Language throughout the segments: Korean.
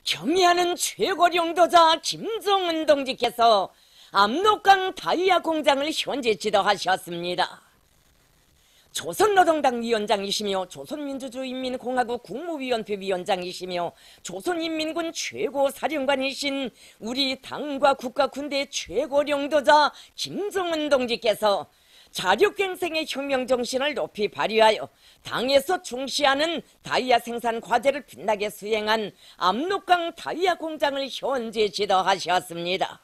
경의하는 최고령도자 김정은 동지께서 압록강 다이아 공장을 현재 지도하셨습니다. 조선노동당 위원장이시며 조선민주주의인민공화국 국무위원회 위원장이시며 조선인민군 최고사령관이신 우리 당과 국가 군대 최고령도자 김정은 동지께서 자력갱생의 혁명정신을 높이 발휘하여 당에서 중시하는 다이아 생산 과제를 빛나게 수행한 압록강 다이아 공장을 현재 지도하셨습니다.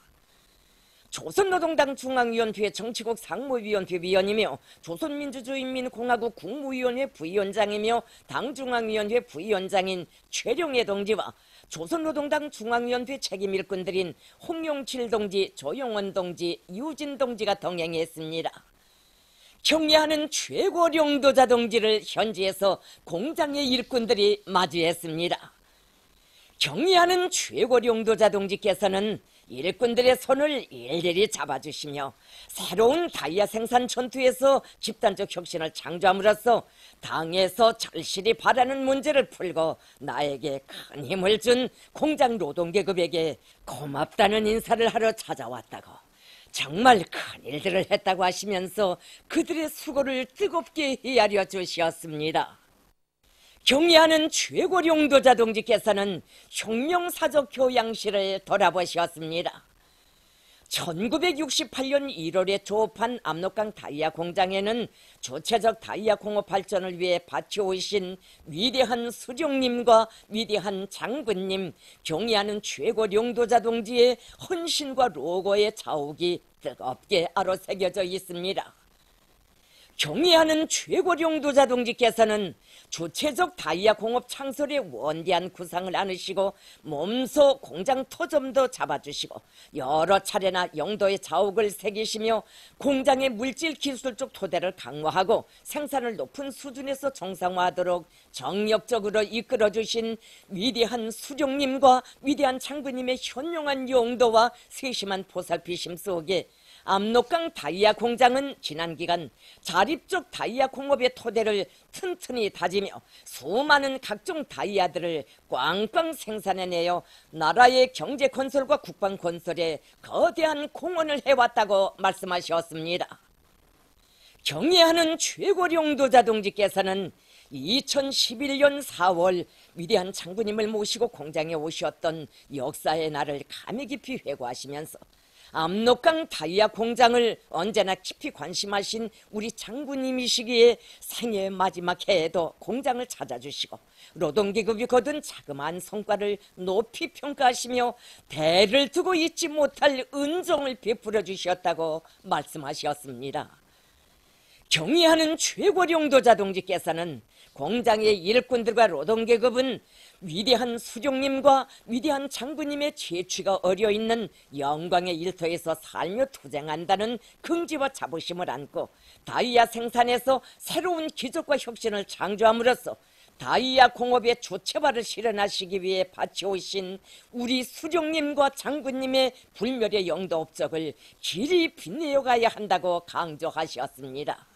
조선노동당 중앙위원회 정치국 상무위원회 위원이며 조선민주주의인민공화국 국무위원회 부위원장이며 당중앙위원회 부위원장인 최룡해 동지와 조선노동당 중앙위원회 책임일꾼들인 홍용칠 동지, 조용원 동지, 유진 동지가 동행했습니다. 경의하는 최고령도자 동지를 현지에서 공장의 일꾼들이 맞이했습니다. 경의하는 최고령도자 동지께서는 일꾼들의 손을 일일이 잡아주시며 새로운 다이아 생산 전투에서 집단적 혁신을 창조함으로써 당에서 절실히 바라는 문제를 풀고 나에게 큰 힘을 준 공장 노동계급에게 고맙다는 인사를 하러 찾아왔다고, 정말 큰 일들을 했다고 하시면서 그들의 수고를 뜨겁게 헤아려 주셨습니다. 경의하는 최고령도자 동지께서는 혁명사적 교양실을 돌아보셨습니다. 1968년 1월에 조업한 압록강 다이아 공장에는 주체적 다이아 공업 발전을 위해 바쳐오신 위대한 수령님과 위대한 장군님, 경의하는 최고령도자 동지의 헌신과 로고의 자욱이 뜨겁게 아로새겨져 있습니다. 경의하는 최고령도자 동지께서는 주체적 다이아 공업 창설의 원대한 구상을 안으시고 몸소 공장 토점도 잡아주시고 여러 차례나 영도의 자욱을 새기시며 공장의 물질 기술적 토대를 강화하고 생산을 높은 수준에서 정상화하도록 정력적으로 이끌어주신 위대한 수령님과 위대한 장군님의 현명한 용도와 세심한 보살피심 속에 압록강 다이아 공장은 지난 기간 자립적 다이아 공업의 토대를 튼튼히 다지며 수많은 각종 다이아들을 꽝꽝 생산해내어 나라의 경제 건설과 국방 건설에 거대한 공헌을 해왔다고 말씀하셨습니다. 경의하는 최고령도자 동지께서는 2011년 4월 위대한 장군님을 모시고 공장에 오셨던 역사의 날을 감히 깊이 회고하시면서 압록강 다이아 공장을 언제나 깊이 관심하신 우리 장군님이시기에 생애 마지막 해에도 공장을 찾아주시고 노동계급이 거둔 자그마한 성과를 높이 평가하시며 대를 두고 잊지 못할 은종을 베풀어 주셨다고 말씀하셨습니다. 경의하는 최고령도자 동지께서는 공장의 일꾼들과 노동계급은 위대한 수령님과 위대한 장군님의 채취가 어려있는 영광의 일터에서 살며 투쟁한다는 긍지와 자부심을 안고 다이아 생산에서 새로운 기적과 혁신을 창조함으로써 다이아 공업의 조체화를 실현하시기 위해 바쳐오신 우리 수령님과 장군님의 불멸의 영도 업적을 길이 빛내어 가야 한다고 강조하셨습니다.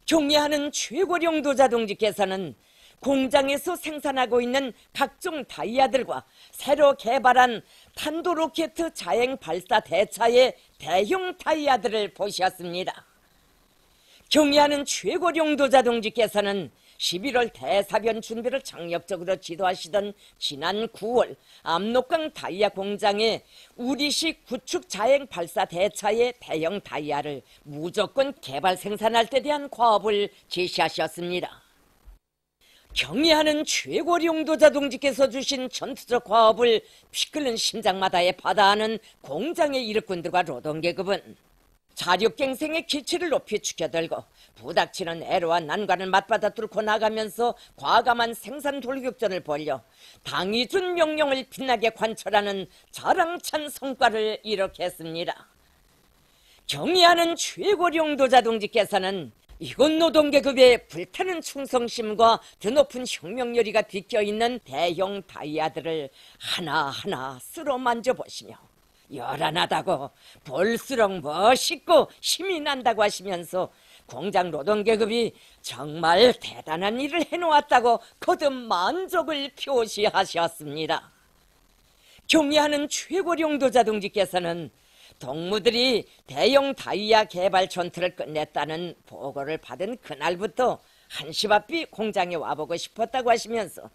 경의하는 최고령도자 동지께서는 공장에서 생산하고 있는 각종 다이아들과 새로 개발한 탄도로켓 자행 발사 대차의 대형 다이아들을 보셨습니다. 경의하는 최고령도자 동지께서는 11월 대사변 준비를 정력적으로 지도하시던 지난 9월 압록강 다이아 공장에 우리식 구축 자행 발사 대차의 대형 다이아를 무조건 개발 생산할 때 대한 과업을 제시하셨습니다. 경의하는 최고령도자 동지께서 주신 전투적 과업을 피 끓는 심장마다에 받아하는 공장의 일꾼들과 노동계급은 자력갱생의 기치를 높이 축여들고 부닥치는 애로와 난관을 맞받아 뚫고 나가면서 과감한 생산 돌격전을 벌여 당이 준 명령을 빛나게 관철하는 자랑찬 성과를 이룩했습니다. 경의하는 최고령도자 동지께서는 이곳 노동계급의 불타는 충성심과 드높은 혁명열의가 비껴있는 대형 다이아들을 하나하나 쓸어 만져보시며 요란하다고 볼수록 멋있고 힘이 난다고 하시면서 공장 노동계급이 정말 대단한 일을 해놓았다고 거듭 만족을 표시하셨습니다. 경의하는 최고령도자 동지께서는 동무들이 대형 다이아 개발 전투를 끝냈다는 보고를 받은 그날부터 한시바삐 공장에 와보고 싶었다고 하시면서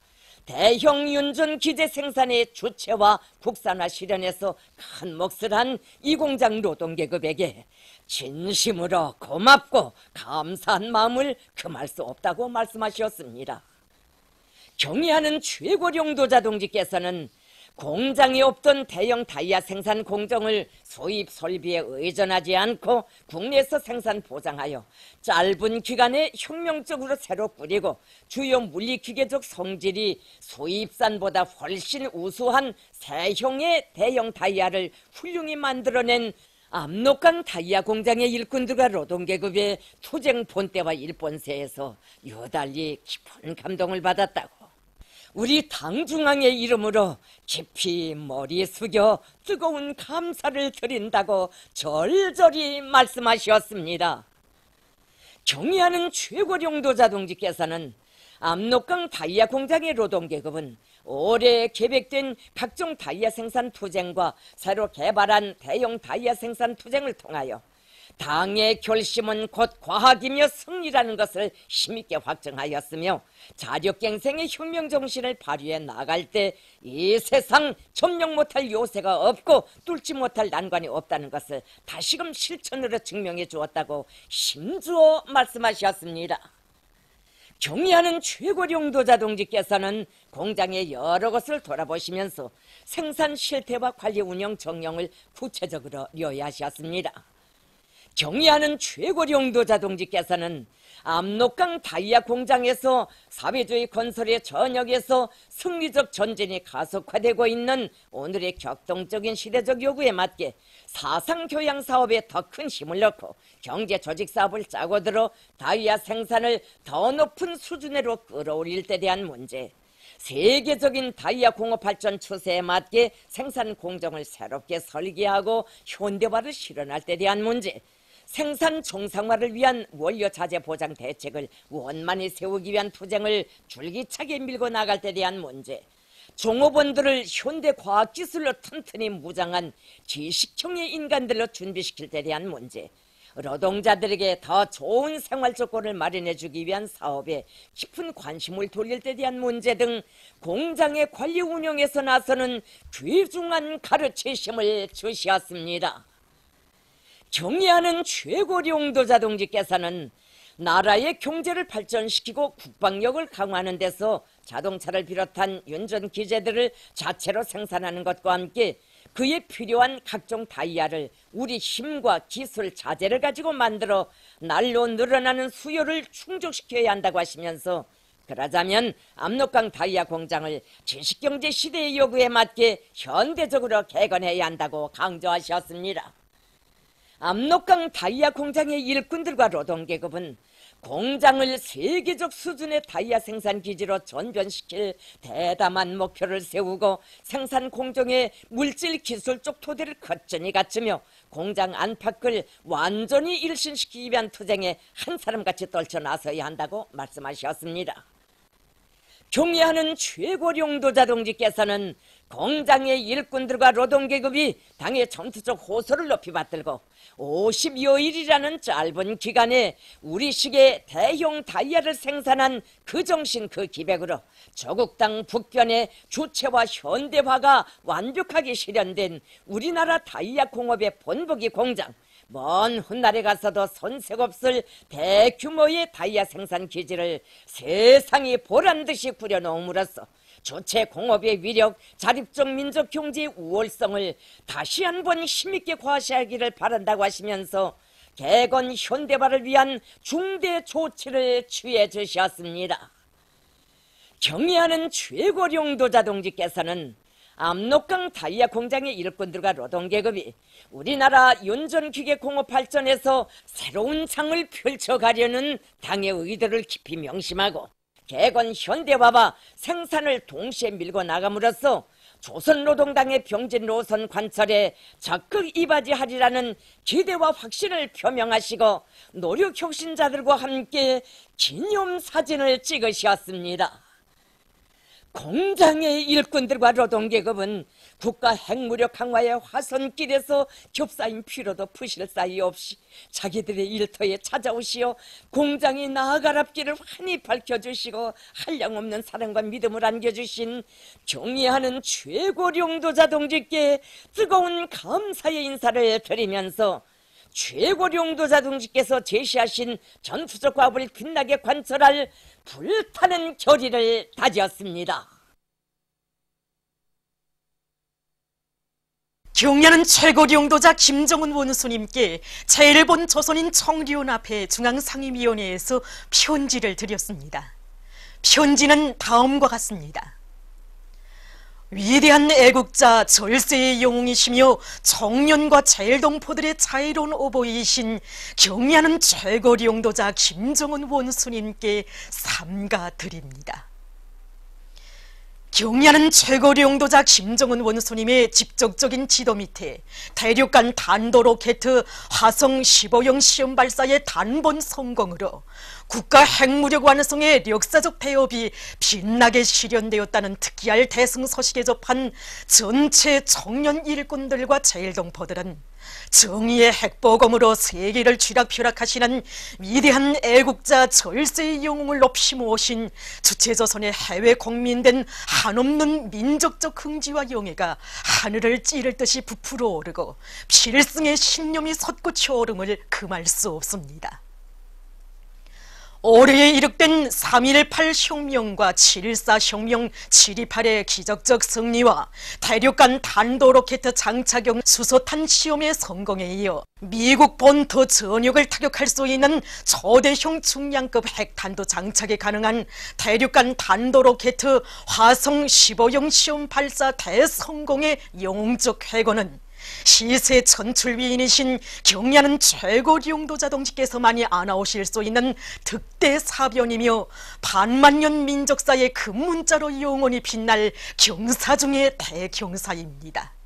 대형 윤전 기재 생산의 주체와 국산화 실현에서 큰 몫을 한 이 공장 노동계급에게 진심으로 고맙고 감사한 마음을 금할 수 없다고 말씀하셨습니다. 경의하는 최고령도자 동지께서는 공장이 없던 대형 다이아 생산 공정을 수입 설비에 의존하지 않고 국내에서 생산 보장하여 짧은 기간에 혁명적으로 새로 꾸리고 주요 물리기계적 성질이 수입산보다 훨씬 우수한 새형의 대형 다이아를 훌륭히 만들어낸 압록강 다이아 공장의 일꾼들과 노동계급의 투쟁 본때와 일본세에서 유달리 깊은 감동을 받았다고 우리 당중앙의 이름으로 깊이 머리 숙여 뜨거운 감사를 드린다고 절절히 말씀하셨습니다. 경의하는 최고령도자 동지께서는 압록강 다이아 공장의 노동계급은 올해 계획된 각종 다이아 생산 투쟁과 새로 개발한 대형 다이아 생산 투쟁을 통하여 당의 결심은 곧 과학이며 승리라는 것을 힘있게 확증하였으며 자력갱생의 혁명정신을 발휘해 나갈 때 이 세상 점령 못할 요새가 없고 뚫지 못할 난관이 없다는 것을 다시금 실천으로 증명해 주었다고 힘주어 말씀하셨습니다. 경의하는 최고령도자 동지께서는 공장의 여러 것을 돌아보시면서 생산 실태와 관리 운영 정령을 구체적으로 요약하셨습니다. 경의하는 최고령도자 동지께서는 압록강 다이아 공장에서 사회주의 건설의 전역에서 승리적 전진이 가속화되고 있는 오늘의 격동적인 시대적 요구에 맞게 사상교양 사업에 더 큰 힘을 넣고 경제 조직 사업을 짜고 들어 다이아 생산을 더 높은 수준으로 끌어올릴 때 대한 문제, 세계적인 다이아 공업 발전 추세에 맞게 생산 공정을 새롭게 설계하고 현대화를 실현할 때 대한 문제, 생산 정상화를 위한 원료 자재 보장 대책을 원만히 세우기 위한 투쟁을 줄기차게 밀고 나갈 때 대한 문제, 종업원들을 현대 과학기술로 튼튼히 무장한 지식형의 인간들로 준비시킬 때 대한 문제, 노동자들에게 더 좋은 생활 조건을 마련해 주기 위한 사업에 깊은 관심을 돌릴 때 대한 문제 등 공장의 관리 운영에서 나서는 귀중한 가르치심을 주셨습니다. 경의하는 최고령도자 동지께서는 나라의 경제를 발전시키고 국방력을 강화하는 데서 자동차를 비롯한 윤전 기재들을 자체로 생산하는 것과 함께 그에 필요한 각종 다이아를 우리 힘과 기술, 자재를 가지고 만들어 날로 늘어나는 수요를 충족시켜야 한다고 하시면서 그러자면 압록강 다이아 공장을 지식경제 시대의 요구에 맞게 현대적으로 개건해야 한다고 강조하셨습니다. 압록강 다이아 공장의 일꾼들과 노동계급은 공장을 세계적 수준의 다이아 생산 기지로 전변시킬 대담한 목표를 세우고 생산 공정의 물질 기술적 토대를 거뜬히 갖추며 공장 안팎을 완전히 일신시키기 위한 투쟁에 한 사람같이 떨쳐 나서야 한다고 말씀하셨습니다. 경의하는 최고령도자 동지께서는 공장의 일꾼들과 노동계급이 당의 전투적 호소를 높이 받들고 50여일이라는 짧은 기간에 우리식의 대형 다이아를 생산한 그 정신 그 기백으로 조국 땅 북변의 주체와 현대화가 완벽하게 실현된 우리나라 다이아 공업의 본보기 공장, 먼 훗날에 가서도 손색 없을 대규모의 다이아 생산 기지를 세상이 보란듯이 꾸려놓음으로써 주체 공업의 위력, 자립적 민족 경제의 우월성을 다시 한번 힘있게 과시하기를 바란다고 하시면서 개건 현대화를 위한 중대 조치를 취해 주셨습니다. 경의하는 최고령도자 동지께서는 압록강 다이아 공장의 일꾼들과 노동계급이 우리나라 윤전기계 공업 발전에서 새로운 장을 펼쳐가려는 당의 의도를 깊이 명심하고 개건 현대화와 생산을 동시에 밀고 나감으로써 조선노동당의 병진 노선 관철에 적극 이바지하리라는 기대와 확신을 표명하시고 노력혁신자들과 함께 기념사진을 찍으셨습니다. 공장의 일꾼들과 노동계급은 국가 핵무력 강화의 화선길에서 겹싸인 피로도 푸실 사이 없이 자기들의 일터에 찾아오시어 공장이 나아갈 앞길을 환히 밝혀주시고 한량없는 사랑과 믿음을 안겨주신 경의하는 최고령도자 동지께 뜨거운 감사의 인사를 드리면서 최고령도자 동지께서 제시하신 전투적 과업을 빛나게 관철할 불타는 결의를 다지었습니다. 경야는 최고령도자 김정은 원수님께 제1본 조선인 청리원 앞에 중앙상임위원회에서 편지를 드렸습니다. 편지는 다음과 같습니다. 위대한 애국자 절세의 영웅이시며 청년과 제일동포들의 자유로운 오보이신 경야는 최고령도자 김정은 원수님께 삼가드립니다. 경야는 최고령도자 김정은 원수님의 직접적인 지도 밑에 대륙간 단도로켓 화성 15형 시험 발사의 단번 성공으로 국가 핵무력 완성의 역사적 대업이 빛나게 실현되었다는 특기할 대승소식에 접한 전체 청년 일꾼들과 제일동포들은 정의의 핵보검으로 세계를 쥐락펴락하시는 위대한 애국자 절세의 영웅을 높이 모신 주체조선의 해외 국민된 한없는 민족적 흥지와 영예가 하늘을 찌를 듯이 부풀어 오르고 필승의 신념이 솟구쳐 오름을 금할 수 없습니다. 올해에 이룩된 3.18 혁명과 7.14 혁명 7.28의 기적적 승리와 대륙간 단도로켓 장착용 수소탄 시험의 성공에 이어 미국 본토 전역을 타격할 수 있는 초대형 중량급 핵탄두 장착이 가능한 대륙간 단도로켓 화성 15형 시험 발사 대성공의 영웅적 쾌거는 시세 천출위인이신 경야는 최고령도자 동지께서만이 안아오실 수 있는 득대사변이며 반만년 민족사의 금문자로 영원히 빛날 경사 중의 대경사입니다.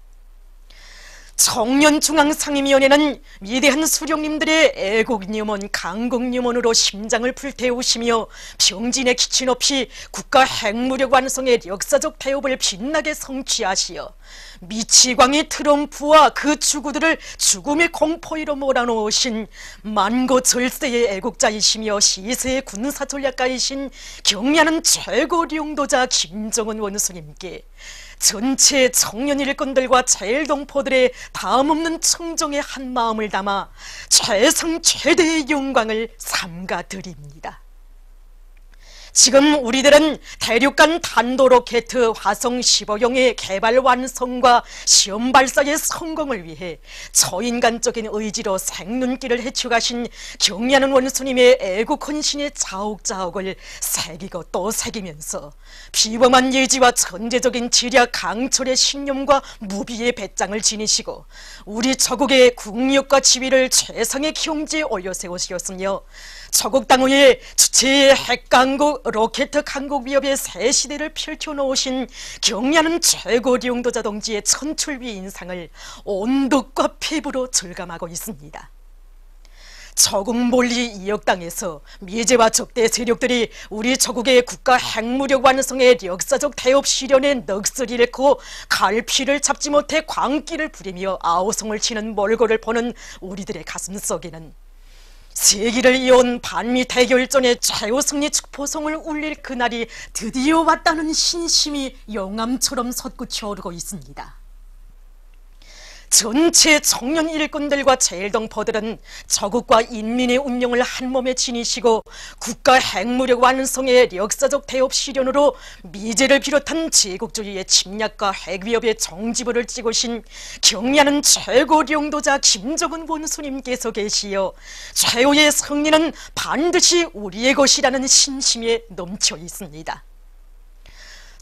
청년중앙상임위원회는 위대한 수령님들의 애국유문, 강국유문으로 심장을 불태우시며 병진의 기치 높이 국가 핵무력 완성의 역사적 대업을 빛나게 성취하시어 미치광이 트럼프와 그 주구들을 죽음의 공포위로 몰아놓으신 만고 절세의 애국자이시며 시세의 군사전략가이신 경야는 최고령도자 김정은 원수님께 전체 청년 일꾼들과 제일동포들의 다음없는 청정의 한 마음을 담아 최성 최대의 영광을 삼가드립니다. 지금 우리들은 대륙간 단도로켓 화성 15형의 개발 완성과 시험 발사의 성공을 위해 저인간적인 의지로 생눈길을 헤쳐가신 경야는 원수님의 애국 헌신의 자욱자욱을 새기고 또 새기면서 비범한 예지와 천재적인 지략 강철의 신념과 무비의 배짱을 지니시고 우리 저국의 국력과 지위를 최상의 경지에 올려세우시었으며 저국 당후의 주체의 핵강국 로켓 강국 위협의 새 시대를 펼쳐놓으신 경야는 최고령도자 동지의 천출비 인상을 온독과 피부로 절감하고 있습니다. 저국 몰리 이역 땅에서 미제와 적대 세력들이 우리 저국의 국가 핵무력 완성의 역사적 대업 실현에 넋을 잃고 갈피를 잡지 못해 광기를 부리며 아우성을 치는 몰골을 보는 우리들의 가슴속에는 세기를 이어온 반미 대결전의 최후승리 축포성을 울릴 그날이 드디어 왔다는 신심이 영암처럼 솟구쳐 오르고 있습니다. 전체 청년 일꾼들과 제일동포들은 저국과 인민의 운명을 한몸에 지니시고 국가 핵무력 완성의 역사적 대업 실현으로 미제를 비롯한 제국주의의 침략과 핵위협의 정지불을 찍으신 경야는 최고령도자 김정은 원수님께서 계시어 최후의 승리는 반드시 우리의 것이라는 신심에 넘쳐 있습니다.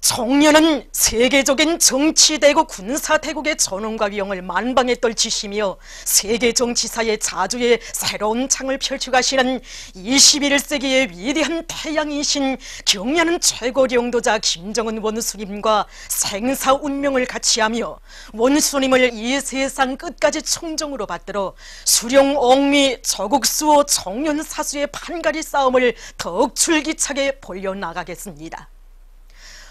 청년은 세계적인 정치대국 군사대국의 전원과 위용을 만방에 떨치시며 세계 정치사의 자주의 새로운 창을 펼쳐가시는 21세기의 위대한 태양이신 경야는 최고령도자 김정은 원수님과 생사 운명을 같이하며 원수님을 이 세상 끝까지 청정으로 받들어 수령 옥미 저국수호 청년 사수의 판가리 싸움을 더욱 줄기차게 벌려나가겠습니다.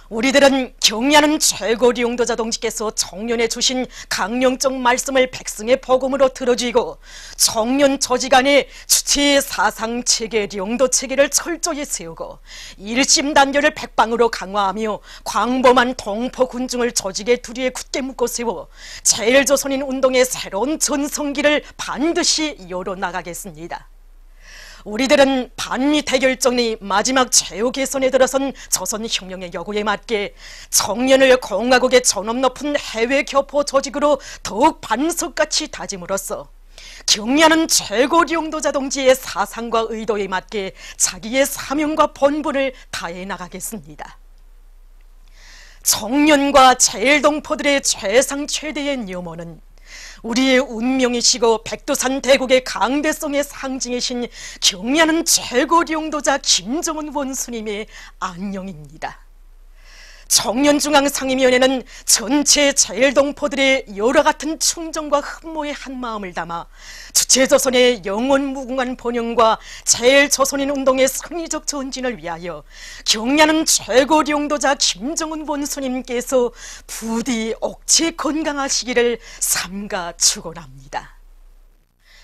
우리들은 경야는 최고리 용도자 동지께서 청년에 주신 강령적 말씀을 백성의 복음으로 들어주고 청년 조직안에 주체의 사상 체계, 용도 체계를 철저히 세우고 일심단결을 백방으로 강화하며 광범한 동포 군중을 조직의 두리에 굳게 묶어 세워 제일조선인 운동의 새로운 전성기를 반드시 열어 나가겠습니다. 우리들은 반미 대결정리 마지막 최후 개선에 들어선 조선혁명의 요구에 맞게 청년을 공화국의 존엄 높은 해외 교포 조직으로 더욱 반석같이 다짐으로써 경야는 최고리 용도자 동지의 사상과 의도에 맞게 자기의 사명과 본분을 다해 나가겠습니다. 청년과 제일동포들의 최상 최대의 염원은 우리의 운명이시고 백두산 대국의 강대성의 상징이신 경야는 최고리 용도자 김정은 원수님의 안녕입니다. 청년중앙상임위원회는 전체 제일동포들의 여러 같은 충정과 흠모의 한마음을 담아 주체조선의 영원무궁한 번영과 제일조선인 운동의 승리적 전진을 위하여 경야는 최고리 용도자 김정은 원수님께서 부디 억체 건강하시기를 삼가 축원합니다.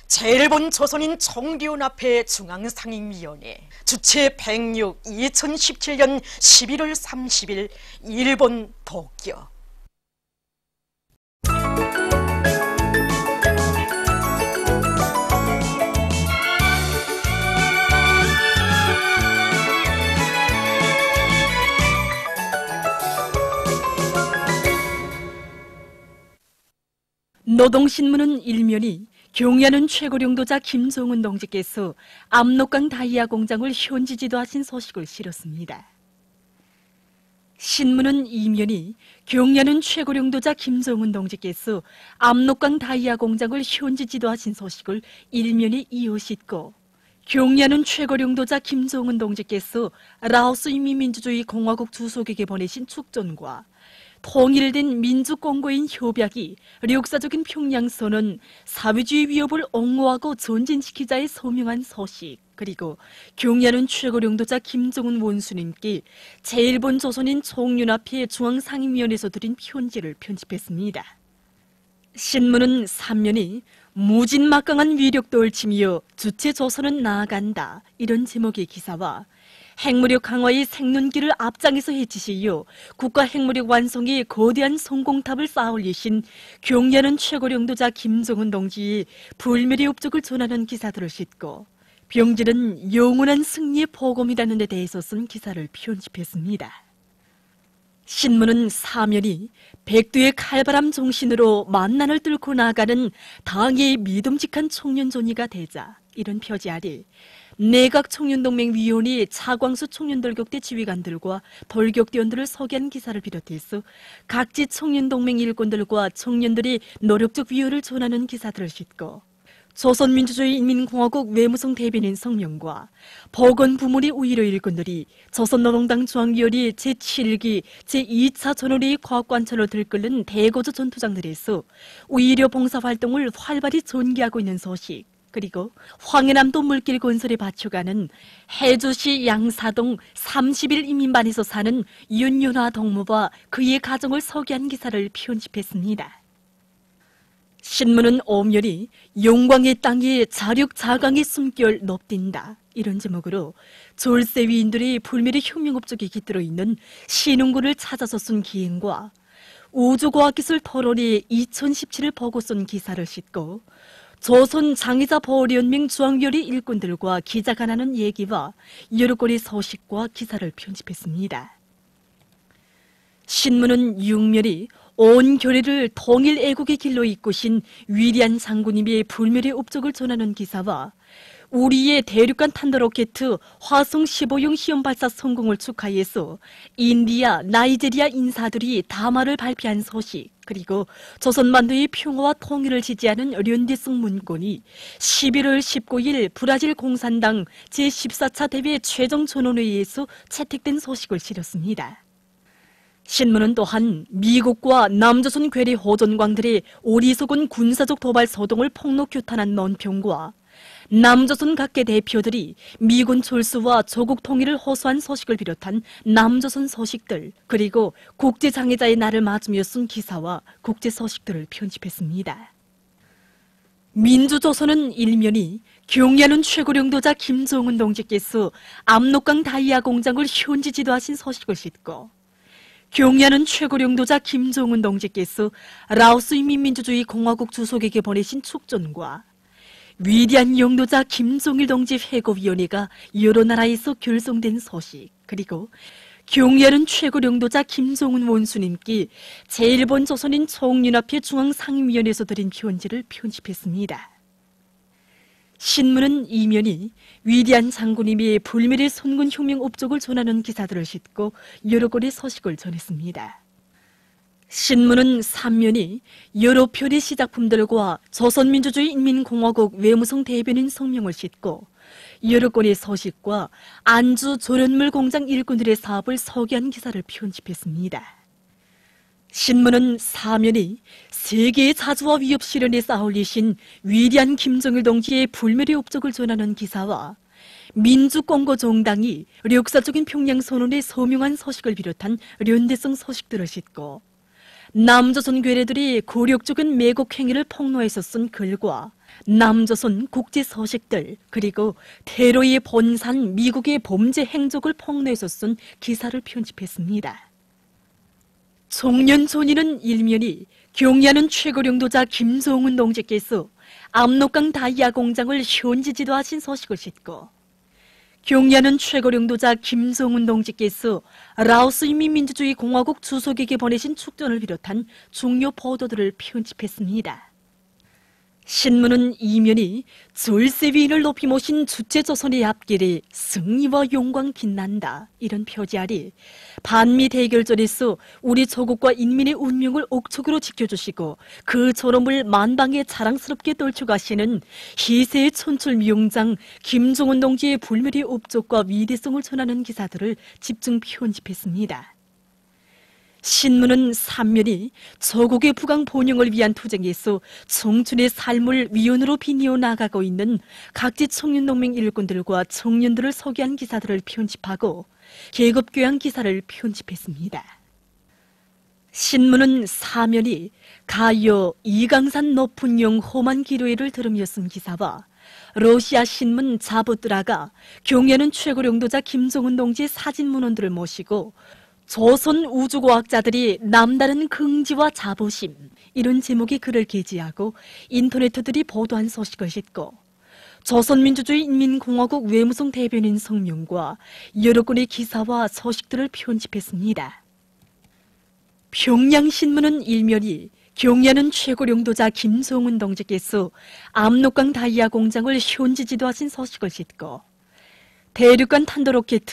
제일본 조선인 총리연합회 중앙상임위원회 주체 106 2017년 11월 30일 일본 도쿄. 노동신문은 일면이 경야는 최고리 용도자 김정은 동지께서 압록강 다이아 공장을 현지 지도하신 소식을 실었습니다. 신문은 이면이 경야는 최고리 용도자 김정은 동지께서 압록강 다이아 공장을 현지 지도하신 소식을 일면이 이어싣고 경야는 최고리 용도자 김정은 동지께서 라오스 인민민주주의 공화국 주석에게 보내신 축전과 통일된 민주공고인 협약이 역사적인 평양선언, 사회주의 위협을 옹호하고 전진시키자에 서명한 소식, 그리고 경야는 최고리 용도자 김정은 원수님께 제일본 조선인 총연합회 중앙상임위원회에서 드린 편지를 편집했습니다. 신문은 3면이 무진막강한 위력도 얽히며 주체 조선은 나아간다, 이런 제목의 기사와 핵무력 강화의 생존기를 앞장에서 해치시어 국가 핵무력 완성의 거대한 성공탑을 쌓아올리신 경야는 최고리 용도자 김정은 동지의 불멸의 업적을 전하는 기사들을 싣고 병질은 영원한 승리의 복음이라는 데 대해서 쓴 기사를 편집했습니다. 신문은 사면이 백두의 칼바람 정신으로 만난을 뚫고 나아가는 당의 믿음직한 청년 존이가 되자, 이런 표지 아래 내각청년동맹위원회 차광수 청년돌격대 지휘관들과 돌격대원들을 소개한 기사를 비롯해서 각지 청년동맹 일꾼들과 청년들이 노력적 위협을 전하는 기사들을 싣고 조선민주주의 인민공화국 외무성 대변인 성명과 보건부문의 우위로 일꾼들이 조선노동당 중앙위원회 제7기 제2차 전원회의 과학관찰로 들끓는 대거조 전투장들에서 우위료 봉사활동을 활발히 전개하고 있는 소식, 그리고 황해남도 물길 건설에 바쳐가는 해주시 양사동 30일 인민반에서 사는 윤윤화 동무와 그의 가정을 소개한 기사를 편집했습니다. 신문은 오면이 영광의 땅에 자력자강의 숨결 높뛴다, 이런 제목으로 졸세 위인들의 불멸의 혁명업적에 깃들어 있는 신흥군을 찾아서 쓴 기행과 우주과학기술 토론회 2017을 보고 쓴 기사를 싣고 조선 장의자 보호연맹 중앙위원회 일꾼들과 기자가 나눈 얘기와 여러 건의 소식과 기사를 편집했습니다. 신문은 육면이 온 교례를 통일 애국의 길로 이끄신 위대한 장군님의 불멸의 업적을 전하는 기사와 우리의 대륙간 탄도로켓 화성 15형 시험 발사 성공을 축하해서 인디아, 나이제리아 인사들이 담화를 발표한 소식, 그리고 조선반도의 평화와 통일을 지지하는 련대성 문건이 11월 19일 브라질 공산당 제14차 대회 최종 전원회의에서 채택된 소식을 실었습니다. 신문은 또한 미국과 남조선 괴뢰 호전광들의 어리석은 군사적 도발 소동을 폭로 규탄한 논평과 남조선 각계 대표들이 미군 철수와 조국 통일을 호소한 소식을 비롯한 남조선 소식들, 그리고 국제장애자의 날을 맞으며 쓴 기사와 국제 소식들을 편집했습니다. 민주조선은 일면이 경야는 최고령도자 김정은 동지께서 압록강 다이아 공장을 현지 지도하신 소식을 싣고, 경야는 최고령도자 김정은 동지께서 라오스 인민민주주의 공화국 주석에게 보내신 축전과 위대한 영도자 김종일 동지 회고위원회가 여러 나라에서 결성된 소식, 그리고 경야는 최고령도자 김정은 원수님께 제1번 조선인 총연합회 중앙상임위원회에서 드린 편지를 편집했습니다. 신문은 이면이 위대한 장군님이 불멸의 선군혁명 업적을 전하는 기사들을 싣고 여러 건의 소식을 전했습니다. 신문은 3면이 여러 편의 시작품들과 조선민주주의 인민공화국 외무성 대변인 성명을 싣고 여러 건의 소식과 안주 조련물 공장 일꾼들의 사업을 소개한 기사를 편집했습니다. 신문은 4면이 세계의 자주와 위협 실현에 쌓아올리신 위대한 김정일 동지의 불멸의 업적을 전하는 기사와 민주공고 정당이 역사적인 평양 선언에 서명한 소식을 비롯한 연대성 소식들을 싣고 남조선 괴뢰들이 굴욕적인 매국 행위를 폭로해서 쓴 글과 남조선 국제 소식들, 그리고 테러의 본산 미국의 범죄 행적을 폭로해서 쓴 기사를 편집했습니다. 종년손이는 일면이 경야는 최고령도자 김정은 동지께서 압록강 다이아 공장을 현지 지도하신 소식을 싣고, 경야는 최고령도자 김정은 동지께서 라오스 인민민주주의 공화국 주석에게 보내신 축전을 비롯한 중요 보도들을 편집했습니다. 신문은 이면이 절세위인을 높이 모신 주체조선의 앞길에 승리와 영광 빛난다, 이런 표지 아래 반미 대결전에서 우리 조국과 인민의 운명을 옥촉으로 지켜주시고 그 졸음을 만방에 자랑스럽게 떨쳐가시는 희세의 촌철 미용장 김정은 동지의 불멸의 업적과 위대성을 전하는 기사들을 집중 편집했습니다. 신문은 3면이 조국의 부강 번영을 위한 투쟁에서 청춘의 삶을 위원으로 빛내어 나가고 있는 각지 청년동맹 일꾼들과 청년들을 소개한 기사들을 편집하고 계급교양 기사를 편집했습니다. 신문은 4면이 가요 이강산 높은 영 험한 기로회를 들으며 쓴 기사와 러시아 신문 자부뜨라가 경야는 최고령도자 김정은 동지의 사진 문헌들을 모시고 조선 우주과학자들이 남다른 긍지와 자부심, 이런 제목의 글을 게재하고 인터네트들이 보도한 소식을 싣고 조선민주주의 인민공화국 외무성 대변인 성명과 여러 건의 기사와 소식들을 편집했습니다. 평양신문은 일면이 경야는 최고령도자 김정은 동지께서 압록강 다이아 공장을 현지 지도하신 소식을 싣고 대륙간 탄도로켓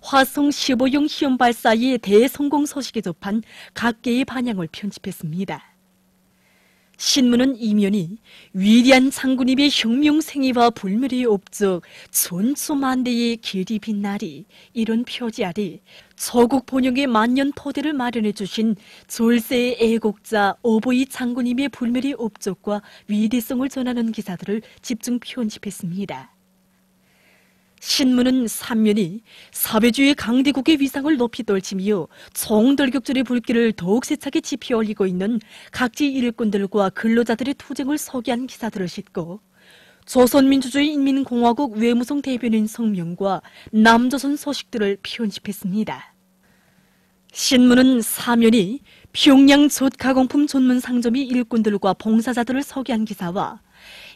화성 15형 시험 발사의 대성공 소식에 접한 각계의 반향을 편집했습니다. 신문은 이면이 위대한 장군님의 혁명생애와 불멸의 업적 천수만대의 길이 빛나리, 이런 표지 아래 조국 번영의 만년 토대를 마련해 주신 졸세의 애국자 오보이 장군님의 불멸의 업적과 위대성을 전하는 기사들을 집중 편집했습니다. 신문은 3면이 사회주의 강대국의 위상을 높이 떨치며 총돌격전의 불길을 더욱 세차게 지피어 올리고 있는 각지 일꾼들과 근로자들의 투쟁을 소개한 기사들을 싣고 조선민주주의 인민공화국 외무성 대변인 성명과 남조선 소식들을 편집했습니다. 신문은 4면이 평양 젖가공품 전문 상점이 일꾼들과 봉사자들을 소개한 기사와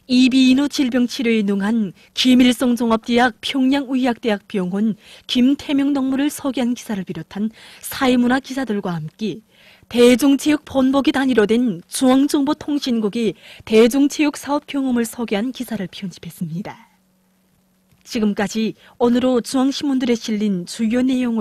이비인후 질병 치료에 능한 김일성 종합대학 평양의학대학 병원 김태명 동무를 소개한 기사를 비롯한 사회문화 기사들과 함께 대중체육 본보기 단위로 된 중앙정보통신국이 대중체육 사업 경험을 소개한 기사를 편집했습니다. 지금까지 오늘로 중앙신문들에 실린 주요 내용을